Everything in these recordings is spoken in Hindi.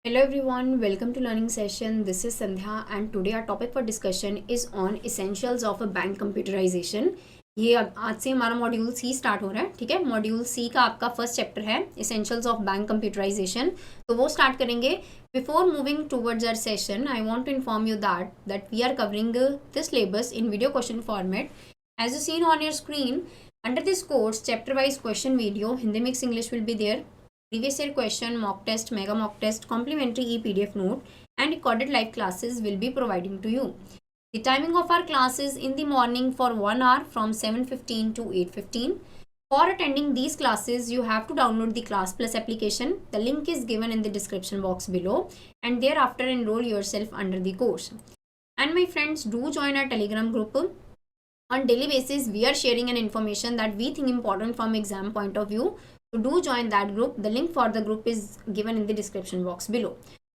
Hello everyone, welcome to learning session. This is Sandhya and today our topic for discussion is on essentials of a bank computerization. ये आज से हमारा मॉड्यूल सी स्टार्ट हो रहा है. ठीक है, मॉड्यूल सी का आपका फर्स्ट चैप्टर है essentials of bank computerization. तो वो स्टार्ट करेंगे. Before moving towards our session, I want to inform you that we are covering this syllabus in video question format. As you seen on your screen, under this course, chapter wise question video, Hindi mix English will be there. Previous year question, mock test, mega mock test, complimentary e-PDF note and recorded live classes will be providing to you. The timing of our class is in the morning for 1 hour from 7:15 to 8:15. For attending these classes, you have to download the Class Plus application. The link is given in the description box below and thereafter enroll yourself under the course. And my friends, do join our Telegram group. On daily basis, we are sharing an information that we think important from exam point of view. So do join that group. The link for the group is given in the description box below.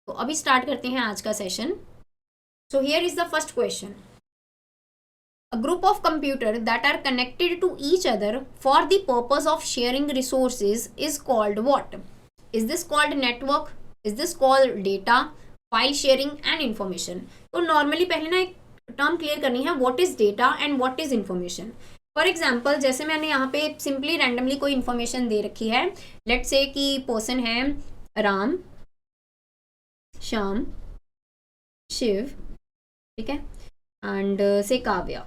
तो अभी स्टार्ट करते हैं आज का session. So here is the first question. A group of computers that are connected to each other for the purpose of sharing resources is called what? Is this called network? Is this called data, file sharing and information? तो नॉर्मली पहले ना एक टर्म क्लियर करनी है, what is data and what is information. For example जैसे मैंने यहाँ पे सिंपली रैंडमली कोई इन्फॉर्मेशन दे रखी है. लेट्स से कि पर्सन है राम, श्याम, शिव, ठीक है, एंड से काव्या.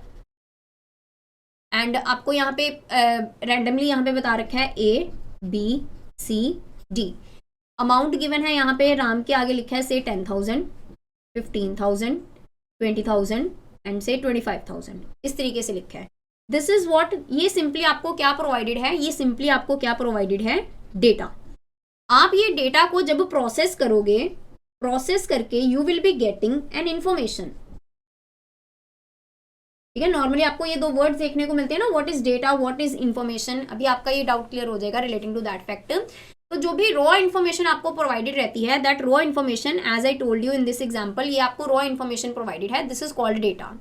एंड आपको यहाँ पे रैंडमली यहाँ पे बता रखा है A, B, C, D. Amount given है यहाँ पे राम के आगे लिखा है से 10,000, 15,000, 20,000 एंड से 25,000. इस तरीके से लिखा है. This is what. ये सिंपली आपको क्या प्रोवाइडेड है, ये सिंपली आपको क्या प्रोवाइडेड है, डेटा. आप ये डेटा को जब प्रोसेस करोगे, प्रोसेस करके you will be getting an information. ठीक है, नॉर्मली आपको ये दो वर्ड्स देखने को मिलते हैं ना, what is data, what is information. अभी आपका ये डाउट क्लियर हो जाएगा रिलेटिंग टू दैट फैक्ट. तो जो भी रॉ इन्फॉर्मेशन आपको प्रोवाइडेड रहती है, that raw information as I told you in this example, ये आपको रॉ इन्फॉर्मेशन प्रोवाइडेड है. This is called data.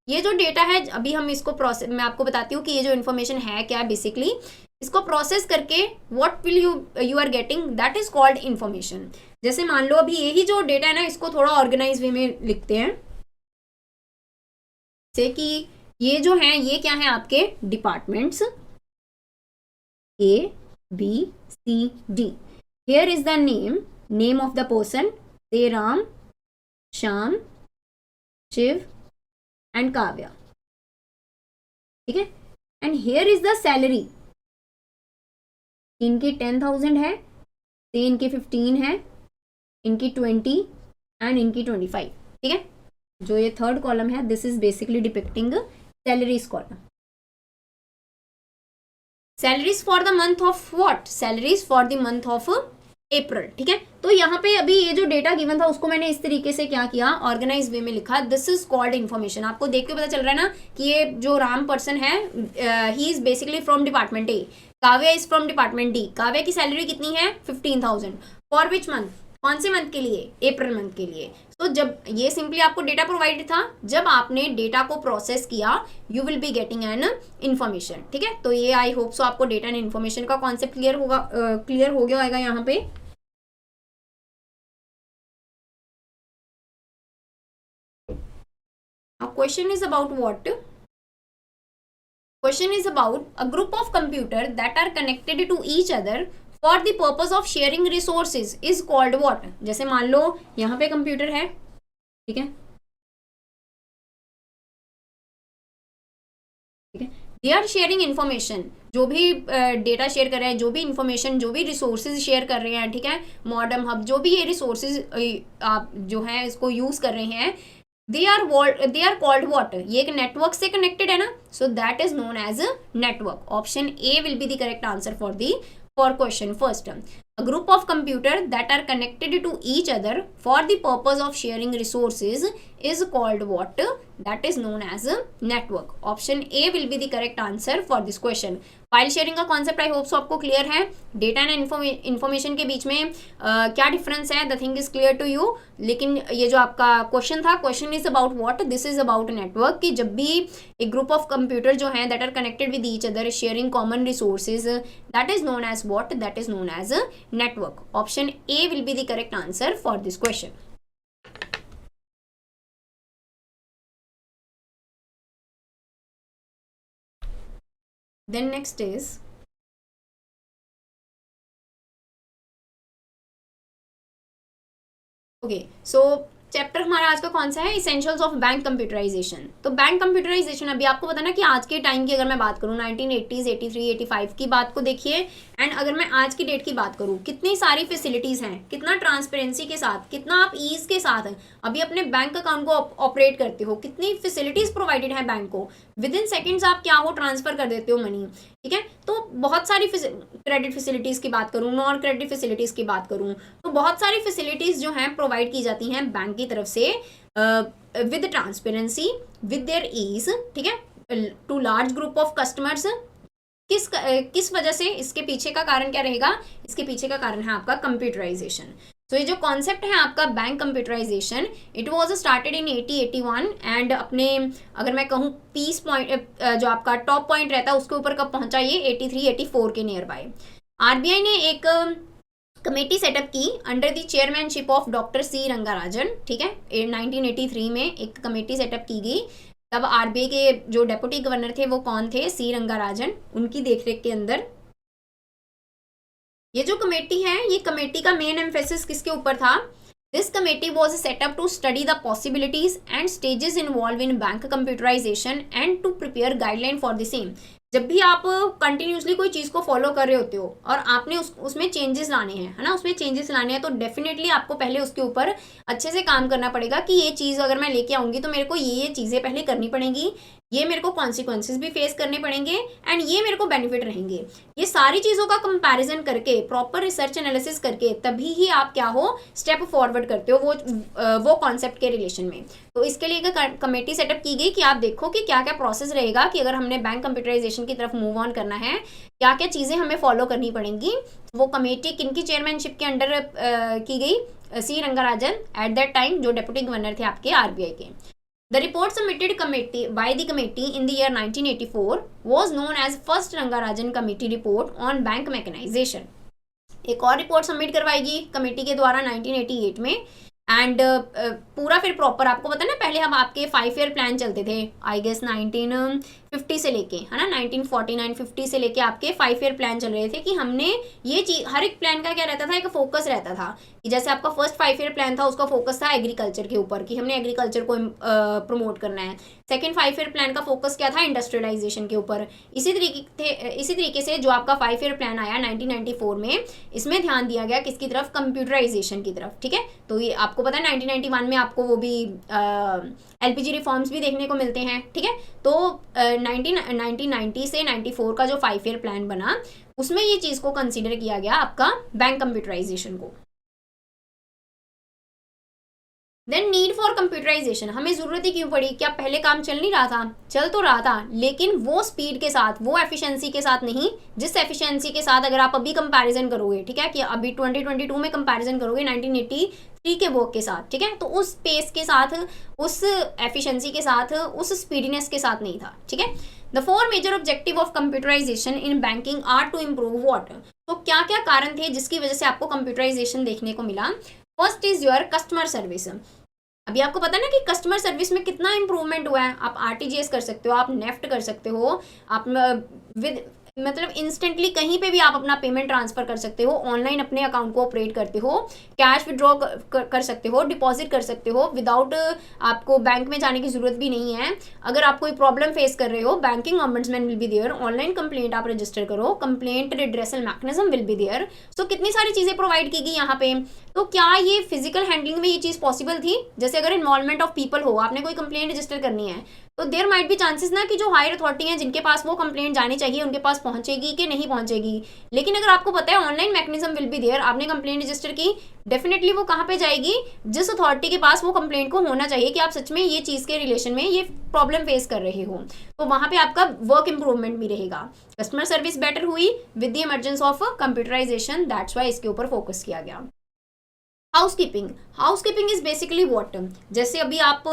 ये जो डेटा है, अभी हम इसको प्रोसेस, मैं आपको बताती हूँ कि ये जो इन्फॉर्मेशन है क्या है. बेसिकली इसको प्रोसेस करके what will you are getting, that is called information. जैसे मान लो अभी यही जो डेटा है ना, इसको थोड़ा ऑर्गेनाइज वे में लिखते हैं. जैसे कि ये जो है, ये क्या है आपके departments A, B, C, D. Here is the name of the person, say Ram, Sham, Shiv and Kavya. ठीक है, and here is the salary. इनकी 10,000 है, इनकी 15 है, इनकी 20 एंड इनकी 25. ठीक है, जो ये थर्ड कॉलम है, this is basically depicting salaries column. Salaries for the month of what, salaries for the month of April. ठीक है, तो यहाँ पे अभी ये जो डेटा गिवन था उसको मैंने इस तरीके से क्या किया, ऑर्गेनाइज वे में लिखा. This is called information. आपको देख के पता चल रहा है ना कि ये जो राम पर्सन है, he is basically from department A, Kavya is from department D. Kavya की सैलरी कितनी है, 15,000. फॉर विच मंथ, कौन से मंथ के लिए, अप्रैल मंथ के लिए. तो जब ये सिंपली आपको डेटा प्रोवाइड था, जब आपने डेटा को प्रोसेस किया, you will be getting an information. ठीक है, तो ये आई होप सो आपको डेटा एंड इन्फॉर्मेशन का कॉन्सेप्ट क्लियर हो गया होगा यहाँ पे. Now question is about what? Question is about a group of computers that are connected to each other for the purpose of sharing resources is called what? जैसे मान लो यहाँ पे कंप्यूटर है, ठीक है, ठीक है, दे आर शेयरिंग इन्फॉर्मेशन. जो भी डेटा शेयर कर रहे हैं, जो भी इन्फॉर्मेशन, जो भी रिसोर्सेज शेयर कर रहे हैं, ठीक है, मॉडर्न हब, जो भी ये रिसोर्सेज आप जो है इसको यूज कर रहे हैं, they are called what? ये एक नेटवर्क से कनेक्टेड है ना, so that is known as a network. Option A will be the correct answer for question first. A group of computers that are connected to each other for the purpose of sharing resources is called what? That is known as a network. Option A will be the correct answer for this question. File sharing का कॉन्सेप्ट आई होप सो आपको क्लियर है. डेटा एंड इन्फॉर्मेशन के बीच में क्या डिफरेंस है, the thing is clear to you. लेकिन ये जो आपका क्वेश्चन था, question is about what, this is about network. कि जब भी एक ग्रुप ऑफ कंप्यूटर जो है that are connected with each other sharing common resources, that is known as what, that is known as network. Option A will be the correct answer for this question. Then next is okay, so chapter हमारा आज का कौन सा है, इसेंशियल्स ऑफ बैंक कंप्यूटराइजेशन. तो बैंक कंप्यूटराइजेशन अभी आपको पता ना कि आज के टाइम की अगर मैं बात करूँ 1980s 83 85 की बात को देखिए, एंड अगर मैं आज की डेट की बात करूँ कितनी सारी फैसिलिटीज़ हैं, कितना ट्रांसपेरेंसी के साथ, कितना आप ईज के साथ अभी अपने बैंक अकाउंट को ऑपरेट करते हो, कितनी फैसिलिटीज़ प्रोवाइडेड है बैंक को, विद इन सेकेंड्स आप क्या हो ट्रांसफर कर देते हो मनी. ठीक है, तो बहुत सारी क्रेडिट फैसिलिटीज़ की बात करूँ, नॉन क्रेडिट फैसिलिटीज़ की बात करूँ, तो बहुत सारी फैसिलिटीज़ जो हैं प्रोवाइड की जाती हैं बैंक की तरफ से with transparency, with their ease. ठीक है, to large group of customers. किस वजह से, इसके पीछे का कारण क्या रहेगा, इसके पीछे का कारण है आपका कंप्यूटराइजेशन. तो ये जो कॉन्सेप्ट है आपका bank computerization, it was started in 1881 and अपने अगर मैं कहूँ पीस पॉइंट जो आपका टॉप पॉइंट रहता है उसके ऊपर कब पहुंचा ये 83-84 के नियर बाय. आरबीआई ने एक कमेटी सेटअप की under the chairmanship of doctor C Rangarajan. ठीक है, 1983 में एक कमेटी सेटअप की गई. तब आरबीआई के जो डेप्यूटी गवर्नर थे वो कौन थे, सी रंगाराजन. उनकी देखरेख के अंदर ये जो कमेटी है, ये कमेटी का मेन एम्फेसिस किसके ऊपर था. This committee was set up to study the possibilities and stages involve in bank computerization and to prepare guideline for the same. जब भी आप कंटिन्यूसली कोई चीज़ को फॉलो कर रहे होते हो और आपने उसमें चेंजेस लाने हैं, है ना, उसमें चेंजेस लाने हैं, तो डेफिनेटली आपको पहले उसके ऊपर अच्छे से काम करना पड़ेगा कि ये चीज़ अगर मैं लेके आऊँगी तो मेरे को ये चीज़ें पहले करनी पड़ेंगी, ये मेरे को कॉन्सिक्वेंसेस भी फेस करने पड़ेंगे एंड ये मेरे को बेनिफिट रहेंगे. ये सारी चीज़ों का कंपैरिजन करके, प्रॉपर रिसर्च एनालिसिस करके तभी ही आप क्या हो स्टेप फॉरवर्ड करते हो वो कॉन्सेप्ट के रिलेशन में. तो इसके लिए एक कमेटी सेटअप की गई कि आप देखो कि क्या क्या प्रोसेस रहेगा कि अगर हमने बैंक कंप्यूटराइजेशन की तरफ मूव ऑन करना है, क्या क्या चीज़ें हमें फॉलो करनी पड़ेंगी. वो कमेटी किनकी चेयरमैनशिप के अंडर की गई, सी रंगाराजन एट दैट टाइम जो डेप्यूटी गवर्नर थे आपके आरबीआई के. The report submitted by the committee in the year 1984 was known as First Rangarajan Committee Report on Bank Mechanization. एक और रिपोर्ट सबमिट करवाएगी कमेटी के द्वारा 1988 में एंड पूरा फिर प्रॉपर आपको पता है ना, पहले हम आपके 5 ईयर प्लान चलते थे आई गेस 1950 से लेके, है ना, 1949-50 से लेके आपके 5 ईयर प्लान चल रहे थे कि हमने ये चीज, हर एक प्लान का क्या रहता था, एक फोकस रहता था कि जैसे आपका फर्स्ट 5 ईयर प्लान था उसका फोकस था एग्रीकल्चर के ऊपर कि हमने एग्रीकल्चर को प्रमोट करना है. सेकेंड 5 ईयर प्लान का फोकस क्या था, इंडस्ट्रियलाइजेशन के ऊपर. इसी तरीके से जो आपका 5 ईयर प्लान आया 1994 में, इसमें ध्यान दिया गया किसकी तरफ, कंप्यूटराइजेशन की तरफ. ठीक है, तो ये आपको पता है 1991 में आपको वो भी एलपीजी रिफॉर्म्स भी देखने को मिलते हैं. ठीक है, तो 1990 से 94 का जो 5 ईयर प्लान बना उसमें ये चीज़ को कंसीडर किया गया आपका बैंक कंप्यूटराइजेशन को. देन नीड फॉर कंप्यूटराइजेशन, हमें ज़रूरत ही क्यों पड़ी, क्या पहले काम चल नहीं रहा था, चल तो रहा था लेकिन वो स्पीड के साथ, वो एफिशिएंसी के साथ नहीं जिस एफिशिएंसी के साथ अगर आप अभी कंपैरिजन करोगे. ठीक है, कि अभी 2022 में कंपैरिजन करोगे 1983 के वर्क के साथ. ठीक है, तो उस पेस के साथ, उस एफिशिएंसी के साथ, उस स्पीडीनेस के साथ नहीं था. ठीक है, the 4 major objective of computerization in banking are to improve what. तो क्या क्या कारण थे जिसकी वजह से आपको कंप्यूटराइजेशन देखने को मिला. First is your customer service. अभी आपको पता है ना कि कस्टमर सर्विस में कितना इंप्रूवमेंट हुआ है. आप आरटीजीएस कर सकते हो, आप नेफ्ट कर सकते हो, आप विद मतलब इंस्टेंटली कहीं पे भी आप अपना पेमेंट ट्रांसफर कर सकते हो, ऑनलाइन अपने अकाउंट को ऑपरेट करते हो, कैश विड्रॉ कर सकते हो, डिपॉजिट कर सकते हो विदाउट आपको बैंक में जाने की जरूरत भी नहीं है. अगर आप कोई प्रॉब्लम फेस कर रहे हो, banking ombudsman will be there, online complaint आप रजिस्टर करो, complaint redressal mechanism will be there. So कितनी सारी चीज़ें प्रोवाइड की गई यहाँ पे. तो क्या ये फिजिकल हैंडलिंग में ये चीज़ पॉसिबल थी, जैसे अगर इन्वॉल्वमेंट ऑफ पीपल हो, आपने कोई कंप्लेंट रजिस्टर करनी है तो देयर माइट बी चांसेस ना कि जो हायर अथॉरिटी हैं जिनके पास वो कंप्लेंट जानी चाहिए उनके पास पहुंचेगी कि नहीं पहुंचेगी. लेकिन अगर आपको पता है online mechanism will be there, आपने कंप्लेंट रजिस्टर की, डेफिनेटली वो कहाँ पे जाएगी, जिस अथॉरिटी के पास वो कंप्लेंट को होना चाहिए कि आप सच में ये चीज़ के रिलेशन में ये प्रॉब्लम फेस कर रहे हो, तो वहाँ पे आपका वर्क इंप्रूवमेंट भी रहेगा. कस्टमर सर्विस बेटर हुई with the emergence of computerization, that's why इसके ऊपर फोकस किया गया. हाउसकीपिंग इज बेसिकली व्हाट, जैसे अभी आप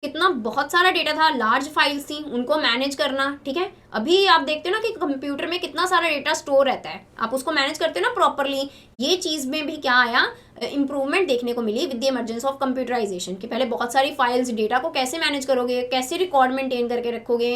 कितना बहुत सारा डेटा था, लार्ज फाइल्स थी, उनको मैनेज करना, ठीक है। अभी आप देखते हो ना कि कंप्यूटर में कितना सारा डेटा स्टोर रहता है, आप उसको मैनेज करते हो ना प्रॉपरली। ये चीज़ में भी क्या आया, इंप्रूवमेंट देखने को मिली with the emergence of computerization. कि पहले बहुत सारी फाइल्स, डेटा को कैसे मैनेज करोगे, कैसे रिकॉर्ड मेंटेन करके रखोगे।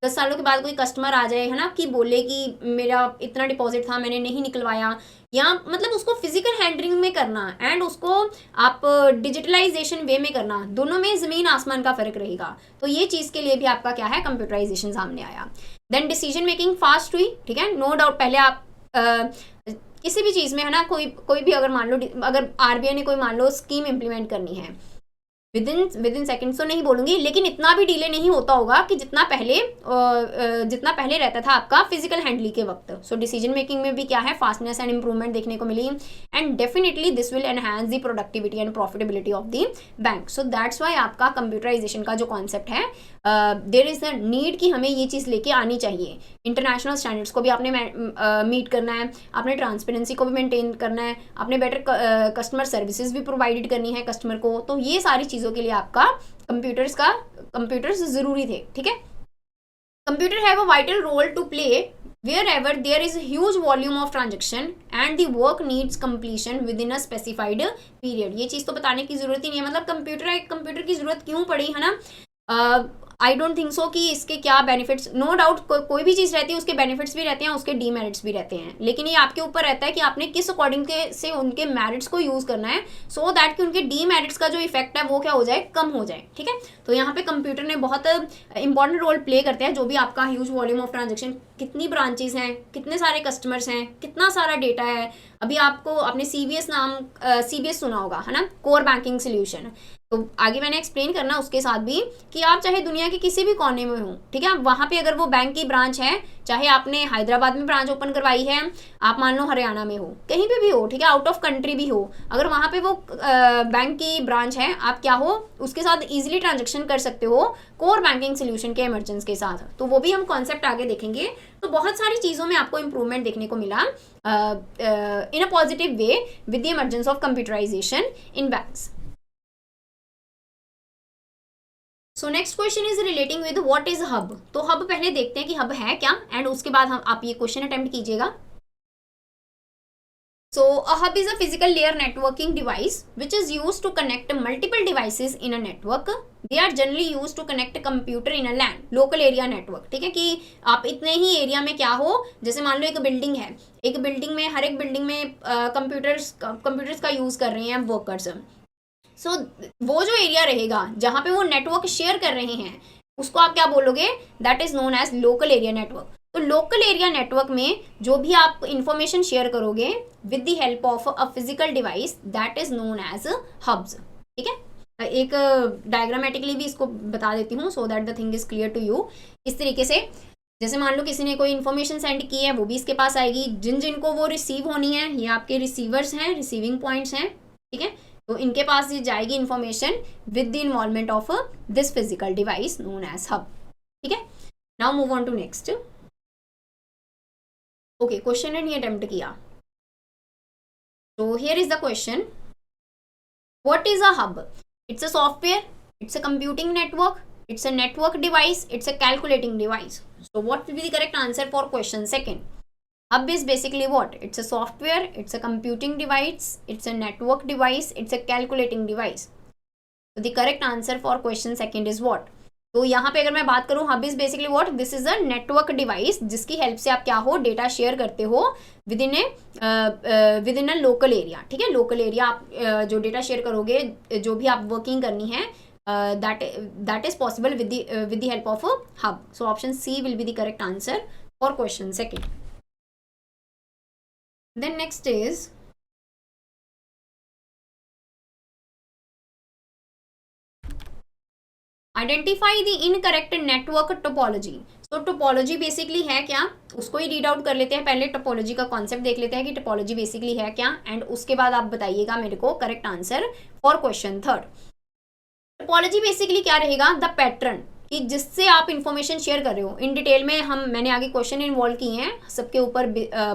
10 सालों के बाद कोई कस्टमर आ जाए, है ना, कि बोले कि मेरा इतना डिपॉजिट था, मैंने नहीं निकलवाया, या मतलब उसको फिजिकल हैंडलिंग में करना एंड उसको आप डिजिटलाइजेशन वे में करना, दोनों में ज़मीन आसमान का फ़र्क रहेगा। तो ये चीज़ के लिए भी आपका क्या है, कंप्यूटराइजेशन सामने आया। देन डिसीजन मेकिंग फास्ट हुई, ठीक है, नो डाउट। पहले आप किसी भी चीज़ में, है ना, कोई भी अगर मान लो, अगर आरबीआई ने कोई मान लो स्कीम इम्प्लीमेंट करनी है, विद इन सेकेंड्स तो नहीं बोलूंगी, लेकिन इतना भी डिले नहीं होता होगा कि जितना पहले रहता था आपका फिजिकल हैंडलिंग के वक्त। सो डिसीजन मेकिंग में भी क्या है, फास्टनेस एंड इंप्रूवमेंट देखने को मिली। And definitely this will enhance the productivity and profitability of the bank. So that's why आपका कंप्यूटराइजेशन का जो कॉन्सेप्ट है, देयर इज द नीड कि हमें ये चीज़ लेके आनी चाहिए। इंटरनेशनल स्टैंडर्ड्स को भी आपने मीट करना है, आपने ट्रांसपेरेंसी को भी मेंटेन करना है, आपने बेटर कस्टमर सर्विसेज भी प्रोवाइडेड करनी है कस्टमर को। तो ये सारी चीज़ों के लिए आपका कंप्यूटर्स ज़रूरी थे, ठीक है। Computer have a vital role to play wherever there is a huge volume of transaction and the work needs completion within a specified period। ये चीज़ तो बताने की ज़रूरत ही नहीं है, मतलब कंप्यूटर की ज़रूरत क्यों पड़ी, है ना। आई डोंट थिंक सो कि इसके क्या बेनिफिट्स, नो डाउट कोई भी चीज़ रहती है उसके बेनिफिट्स भी रहते हैं, उसके डीमेरिट्स भी रहते हैं, लेकिन ये आपके ऊपर रहता है कि आपने किस अकॉर्डिंग से उनके मेरिट्स को यूज़ करना है, सो दैट कि उनके डीमेरिट्स का जो इफेक्ट है वो क्या हो जाए, कम हो जाए, ठीक है। तो यहाँ पे कंप्यूटर ने बहुत इंपॉर्टेंट रोल प्ले करते हैं। जो भी आपका ह्यूज वॉल्यूम ऑफ ट्रांजेक्शन, कितनी ब्रांचेज हैं, कितने सारे कस्टमर्स हैं, कितना सारा डेटा है। अभी आपने CBS सुना होगा, है ना, कोर बैंकिंग सोल्यूशन। तो आगे मैंने एक्सप्लेन करना उसके साथ भी कि आप चाहे दुनिया के किसी भी कोने में हो, ठीक है, वहाँ पे अगर वो बैंक की ब्रांच है, चाहे आपने हैदराबाद में ब्रांच ओपन करवाई है, आप मान लो हरियाणा में हो, कहीं पे भी हो, ठीक है, आउट ऑफ कंट्री भी हो, अगर वहाँ पे वो बैंक की ब्रांच है, आप क्या हो, उसके साथ इजीली ट्रांजेक्शन कर सकते हो कोर बैंकिंग सोल्यूशन के इमरजेंस के साथ। तो वो भी हम कॉन्सेप्ट आगे देखेंगे। तो बहुत सारी चीज़ों में आपको इंप्रूवमेंट देखने को मिला in a positive way with the emergence of computerization in banks. So next question is relating with what is hub. तो हब पहले देखते हैं कि हब है क्या, एंड उसके बाद आप ये क्वेश्चन अटेम्प्ट कीजिएगा। So a hub is a physical layer networking device which is use to connect multiple devices in a network. They are generally use to connect computer in a LAN local area network. ठीक है, कि आप इतने ही एरिया में क्या हो, जैसे मान लो एक बिल्डिंग है, एक बिल्डिंग में, हर एक बिल्डिंग में कंप्यूटर्स का यूज कर रहे हैं वर्कर्स। सो वो जो एरिया रहेगा जहाँ पे वो नेटवर्क शेयर कर रहे हैं, उसको आप क्या बोलोगे, that is known as local area network. तो लोकल एरिया नेटवर्क में जो भी आप इंफॉर्मेशन शेयर करोगे with the help of a physical device, that is known as hubs. ठीक है, एक डायग्रामेटिकली भी इसको बता देती हूँ so that the thing is clear to you. इस तरीके से जैसे मान लो किसी ने कोई इन्फॉर्मेशन सेंड की है, वो भी इसके पास आएगी, जिनको वो रिसीव होनी है, ये आपके रिसीवर्स हैं, रिसीविंग पॉइंट्स हैं। ठीक है, तो इनके पास ये जाएगी information with the involvement of this physical device known as hub. ठीक है, now move on to next. Okay, question ने नहीं अटेम्प्ट किया, तो here is the question, what is a hub? It's a software, it's a computing network, it's a network device, it's a calculating device. So what will be the correct answer for question second? Hub is basically what? It's a software, it's a computing device, it's a network device, it's a calculating device. So the correct answer for question second is what? तो यहाँ पे अगर मैं बात करूँ, hub is basically what, this is a network device जिसकी हेल्प से आप क्या हो, डेटा शेयर करते हो with in a local area. ठीक है, लोकल एरिया आप जो डेटा शेयर करोगे, जो भी आप वर्किंग करनी है, that is possible with the help of a hub. So option C will be the correct answer for question second. Then next is identify the incorrect network topology. तो टोपोलॉजी बेसिकली है क्या, उसको ही रीड आउट कर लेते हैं। पहले टोपोलॉजी का कॉन्सेप्ट देख लेते हैं कि टोपोलॉजी बेसिकली है क्या, एंड उसके बाद आप बताइएगा मेरे को correct answer for question third. Topology basically क्या रहेगा, द पैटर्न, कि जिससे आप इंफॉर्मेशन शेयर कर रहे हो। इन डिटेल में मैंने आगे क्वेश्चन इन्वॉल्व किए हैं सबके ऊपर,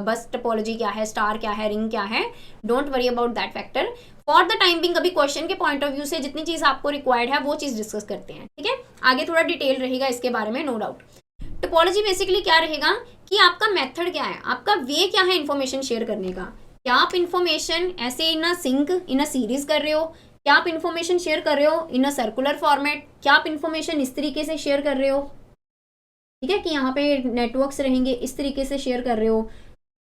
बस टोपोलॉजी क्या है, स्टार क्या है, रिंग क्या है, don't worry about that factor. For the time being अभी क्वेश्चन के पॉइंट ऑफ व्यू से जितनी चीज आपको रिक्वायर्ड है वो चीज डिस्कस करते हैं, ठीक है। आगे थोड़ा डिटेल रहेगा इसके बारे में, नो डाउट। टोपोलॉजी बेसिकली क्या रहेगा कि आपका मेथड क्या है, आपका वे क्या है इन्फॉर्मेशन शेयर करने का। क्या आप इन्फॉर्मेशन ऐसे इन अ सिंक इन अ सीरीज कर रहे हो, क्या आप इन्फॉर्मेशन शेयर कर रहे हो इन अ सर्कुलर फॉर्मेट, क्या आप इन्फॉर्मेशन इस तरीके से शेयर कर रहे हो, ठीक है, कि यहाँ पे नेटवर्क्स रहेंगे इस तरीके से शेयर कर रहे हो,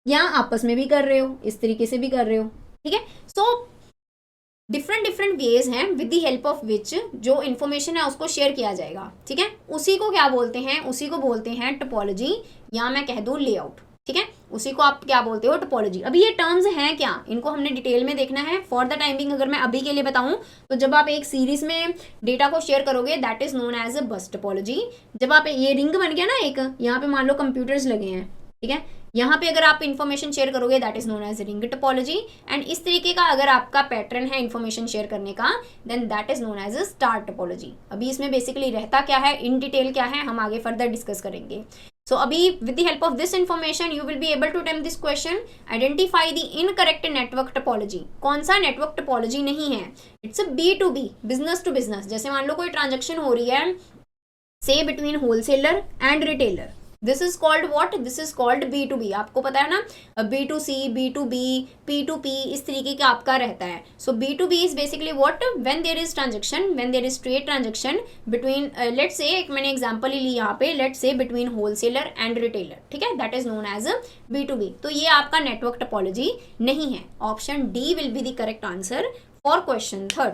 या आपस में भी कर रहे हो इस तरीके से भी कर रहे हो, ठीक है। सो डिफरेंट डिफरेंट वेज हैं with the help of which जो इन्फॉर्मेशन है उसको शेयर किया जाएगा, ठीक है। उसी को क्या बोलते हैं, उसी को बोलते हैं टोपोलॉजी, या मैं कह दूं लेआउट, ठीक है। उसी को आप क्या बोलते हो, टोपोलॉजी। अभी ये टर्म्स हैं क्या, इनको हमने डिटेल में देखना है। फॉर द टाइमिंग अगर मैं अभी के लिए बताऊं तो जब आप एक सीरीज में डेटा को शेयर करोगे that is known as a bus topology. जब आप ये रिंग बन गया ना एक, यहाँ पे मान लो कंप्यूटर्स लगे हैं, ठीक है, यहाँ पे अगर आप इन्फॉर्मेशन शेयर करोगे that is known as ring topology. And इस तरीके का अगर आपका पैटर्न है इन्फॉर्मेशन शेयर करने का then that is known as star topology. अभी इसमें बेसिकली रहता क्या है, इन डिटेल क्या है, हम आगे फर्दर डिस्कस करेंगे। सो अभी with the help of this information you will be able to attempt this question, identify the incorrect network topology. कौन सा नेटवर्क टोपोलॉजी नहीं है, it's a B2B, business to business. जैसे मान लो कोई ट्रांजेक्शन हो रही है say between wholesaler and retailer, this is called what, this is called B2B। आपको पता है ना, B2C, B2B, P2P इस तरीके का आपका रहता है। So B2B is basically what, when there is transaction, when there is trade transaction between, let's say एक मैंने एग्जांपल ही ली यहाँ पे, let's say between wholesaler and retailer, ठीक है, that is known as B2B। तो ये आपका नेटवर्क टोपोलॉजी नहीं है। Option D will be the correct answer for question 3।